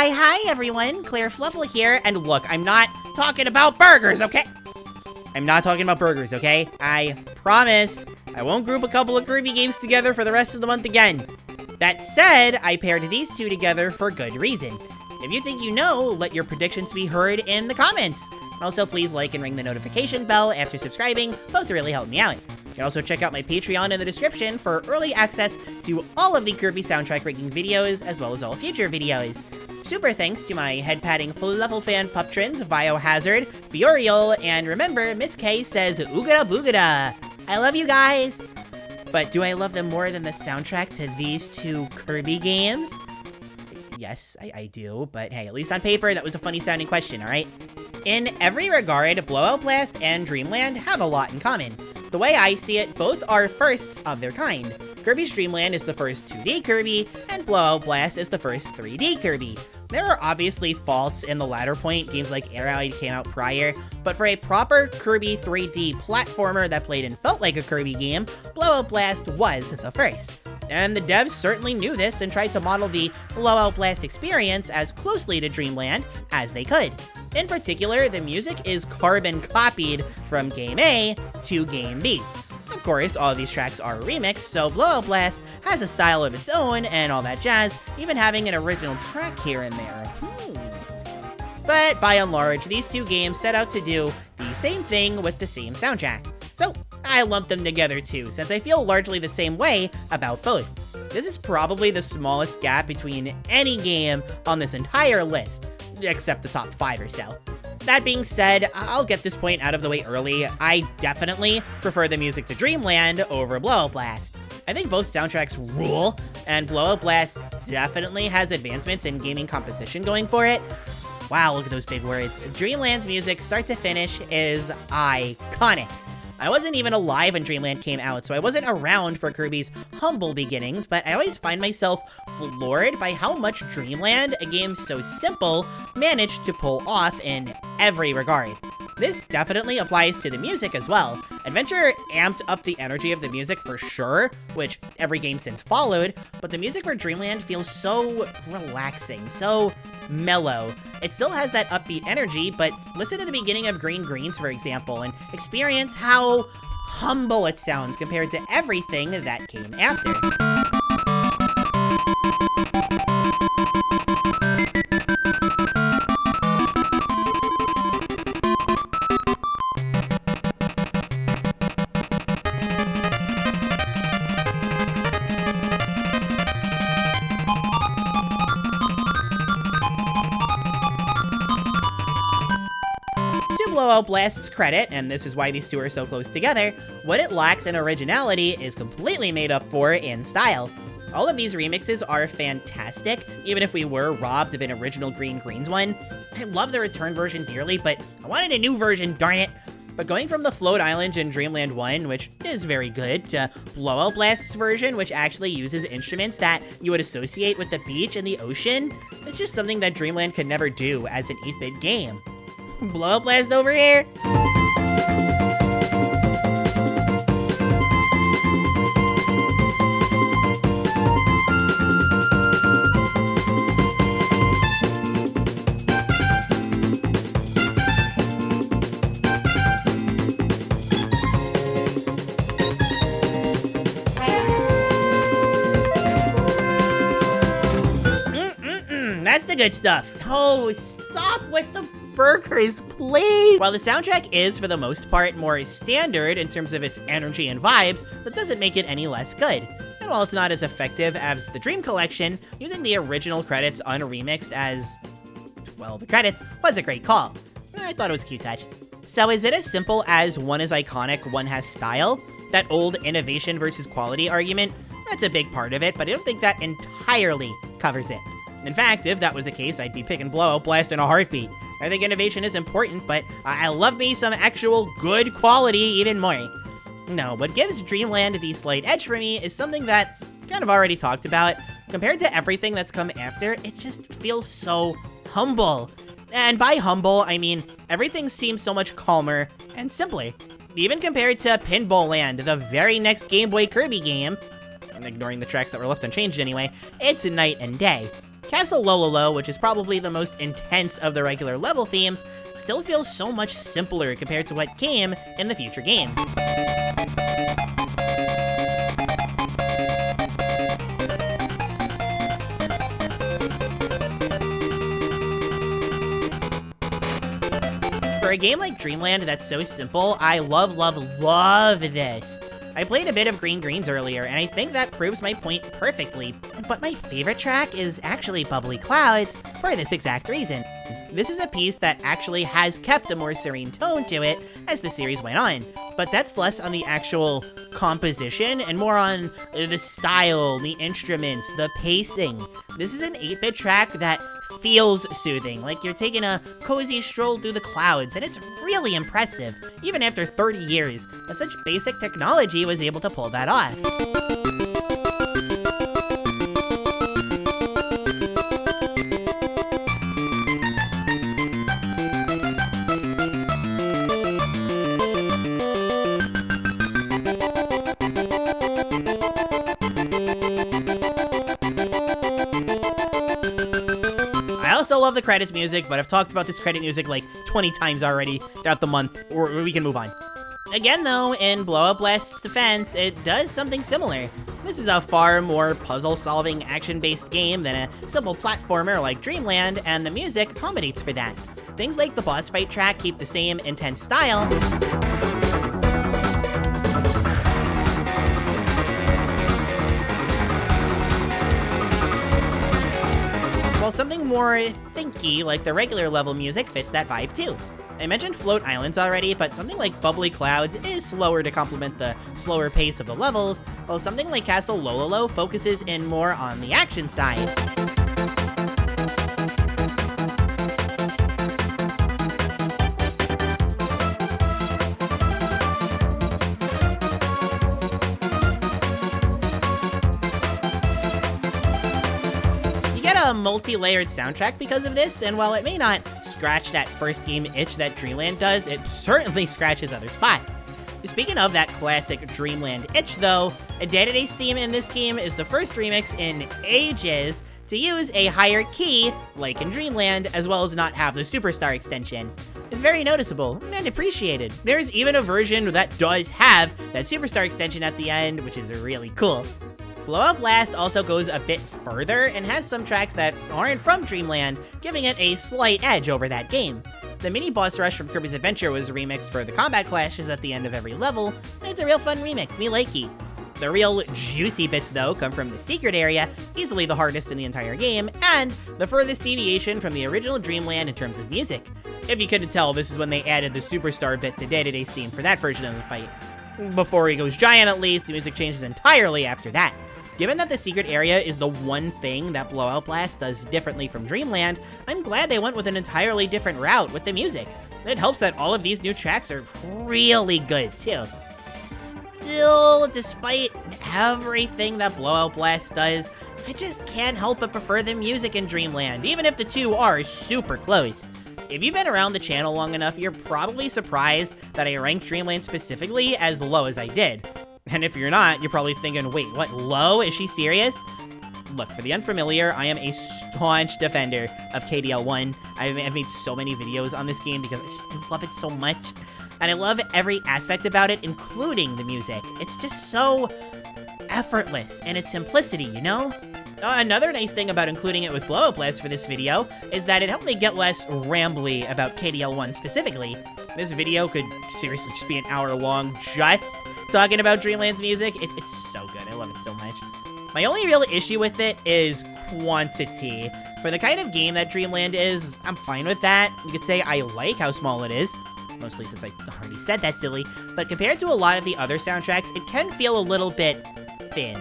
Hi everyone, Klaire Fluffle here, and look, I'm not talking about burgers, okay? I'm not talking about burgers, okay? I promise I won't group a couple of Kirby games together for the rest of the month again. That said, I paired these two together for good reason. If you think you know, let your predictions be heard in the comments. Also, please like and ring the notification bell after subscribing. Both really help me out. You can also check out my Patreon in the description for early access to all of the Kirby soundtrack ranking videos, as well as all future videos. Super thanks to my head-patting Fluffle fan Puptrins, Biohazard, Fiorial, and remember, Miss K says oogada boogada. I love you guys! But do I love them more than the soundtrack to these two Kirby games? Yes, I do, but hey, at least on paper, that was a funny sounding question, alright? In every regard, Blowout Blast and Dreamland have a lot in common. The way I see it, both are firsts of their kind. Kirby's Dreamland is the first 2D Kirby, and Blowout Blast is the first 3D Kirby. There are obviously faults in the latter point, games like Air Rally came out prior, but for a proper Kirby 3D platformer that played and felt like a Kirby game, Blowout Blast was the first. And the devs certainly knew this and tried to model the Blowout Blast experience as closely to Dreamland as they could. In particular, the music is carbon copied from Game A to Game B. Of course, all of these tracks are remixed, so Blowout Blast has a style of its own and all that jazz, even having an original track here and there. But by and large, these two games set out to do the same thing with the same soundtrack. So I lumped them together too, since I feel largely the same way about both. This is probably the smallest gap between any game on this entire list, except the top 5 or so. That being said, I'll get this point out of the way early. I definitely prefer the music to Dreamland over Blowout Blast. I think both soundtracks rule, and Blowout Blast definitely has advancements in gaming composition going for it. Wow, look at those big words. Dreamland's music, start to finish, is iconic. I wasn't even alive when Dreamland came out, so I wasn't around for Kirby's humble beginnings, but I always find myself floored by how much Dreamland, a game so simple, managed to pull off in every regard. This definitely applies to the music as well. Adventure amped up the energy of the music for sure, which every game since followed, but the music for Dreamland feels so relaxing, so mellow. It still has that upbeat energy, but listen to the beginning of Green Greens, for example, and experience how humble it sounds compared to everything that came after. Blowout Blast's credit, and this is why these two are so close together, what it lacks in originality is completely made up for in style. All of these remixes are fantastic, even if we were robbed of an original Green Greens one. I love the return version dearly, but I wanted a new version, darn it. But going from the Float Island in Dreamland 1, which is very good, to Blowout Blast's version, which actually uses instruments that you would associate with the beach and the ocean, it's just something that Dreamland could never do as an 8-bit game. Blowout Blast over here. That's the good stuff. Oh, stop with the burgers, please! While the soundtrack is, for the most part, more standard in terms of its energy and vibes, that doesn't make it any less good. And while it's not as effective as the Dream Collection, using the original credits unremixed as, well, the credits was a great call. I thought it was a cute touch. So is it as simple as one is iconic, one has style? That old innovation versus quality argument? That's a big part of it, but I don't think that entirely covers it. In fact, if that was the case, I'd be picking Blowout Blast in a heartbeat. I think innovation is important, but I love me some actual good quality even more. No, what gives Dreamland the slight edge for me is something that I kind of already talked about. Compared to everything that's come after, it just feels so humble. And by humble, I mean everything seems so much calmer and simpler. Even compared to Pinball Land, the very next Game Boy Kirby game, I'm ignoring the tracks that were left unchanged anyway, it's night and day. Castle Lololo, which is probably the most intense of the regular level themes, still feels so much simpler compared to what came in the future games. For a game like Dreamland that's so simple, I love this. I played a bit of Green Greens earlier, and I think that proves my point perfectly. But my favorite track is actually Bubbly Clouds for this exact reason. This is a piece that actually has kept a more serene tone to it as the series went on, but that's less on the actual composition and more on the style, the instruments, the pacing. This is an 8-bit track that feels soothing, like you're taking a cozy stroll through the clouds, and it's really impressive, even after 30 years, that such basic technology was able to pull that off. I also love the credits music, but I've talked about this credit music like 20 times already throughout the month, or we can move on. Again though, in Blowout Blast's defense, it does something similar. This is a far more puzzle-solving, action-based game than a simple platformer like Dreamland, and the music accommodates for that. Things like the boss fight track keep the same intense style, while something more thinky like the regular level music fits that vibe too. I mentioned Float Islands already, but something like Bubbly Clouds is slower to complement the slower pace of the levels, while something like Castle Lololo focuses in more on the action side. A multi-layered soundtrack because of this, and while it may not scratch that first game itch that Dreamland does, it certainly scratches other spots. Speaking of that classic Dreamland itch though, a Day-to-Day's theme in this game is the first remix in ages to use a higher key, like in Dreamland, as well as not have the Superstar extension. It's very noticeable and appreciated. There's even a version that does have that Superstar extension at the end, which is really cool. Blowout Blast also goes a bit further and has some tracks that aren't from Dreamland, giving it a slight edge over that game. The mini boss rush from Kirby's Adventure was remixed for the combat clashes at the end of every level, and it's a real fun remix, me likey. The real juicy bits though come from the secret area, easily the hardest in the entire game, and the furthest deviation from the original Dreamland in terms of music. If you couldn't tell, this is when they added the Superstar bit to Day-to-Day's theme for that version of the fight. Before he goes giant at least, the music changes entirely after that. Given that the secret area is the one thing that Blowout Blast does differently from Dreamland, I'm glad they went with an entirely different route with the music. It helps that all of these new tracks are really good too. Still, despite everything that Blowout Blast does, I just can't help but prefer the music in Dreamland, even if the two are super close. If you've been around the channel long enough, you're probably surprised that I ranked Dreamland specifically as low as I did. And if you're not, you're probably thinking, wait, what, low? Is she serious? Look, for the unfamiliar, I am a staunch defender of KDL1. I've made so many videos on this game because I love it so much. And I love every aspect about it, including the music. It's just so effortless in its simplicity, you know? Another nice thing about including it with Blowout Blast for this video is that it helped me get less rambly about KDL1 specifically. This video could seriously just be an hour long just talking about Dreamland's music. It's so good. I love it so much. My only real issue with it is quantity. For the kind of game that Dreamland is, I'm fine with that. You could say I like how small it is, mostly since I already said that silly, but compared to a lot of the other soundtracks, it can feel a little bit thin.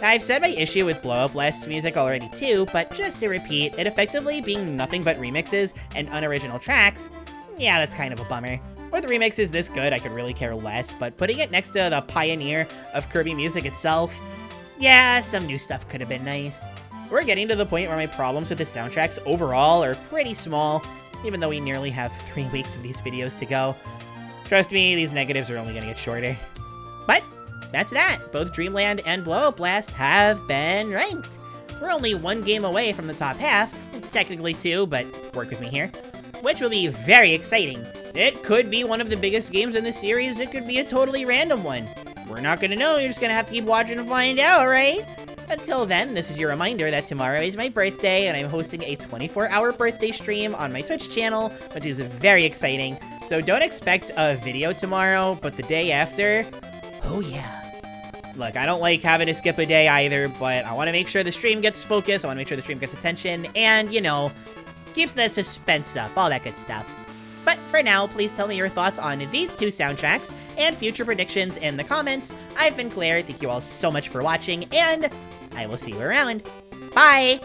I've said my issue with Blowout Blast's music already too, but just to repeat, it effectively being nothing but remixes and unoriginal tracks, yeah, that's kind of a bummer. With remixes this good, I could really care less, but putting it next to the pioneer of Kirby music itself, yeah, some new stuff could have been nice. We're getting to the point where my problems with the soundtracks overall are pretty small, even though we nearly have 3 weeks of these videos to go. Trust me, these negatives are only gonna get shorter. But that's that. Both Dreamland and Blowout Blast have been ranked. we're only one game away from the top half. Technically two, but work with me here. Which will be very exciting. It could be one of the biggest games in the series. It could be a totally random one. We're not gonna know. You're just gonna have to keep watching to find out, right? Until then, this is your reminder that tomorrow is my birthday, and I'm hosting a 24-hour birthday stream on my Twitch channel, which is very exciting. So don't expect a video tomorrow, but the day after, oh yeah. Look, I don't like having to skip a day either, but I want to make sure the stream gets focused, I want to make sure the stream gets attention, and, you know, keeps the suspense up, all that good stuff. But for now, please tell me your thoughts on these two soundtracks and future predictions in the comments. I've been Klaire, thank you all so much for watching, and I will see you around. Bye!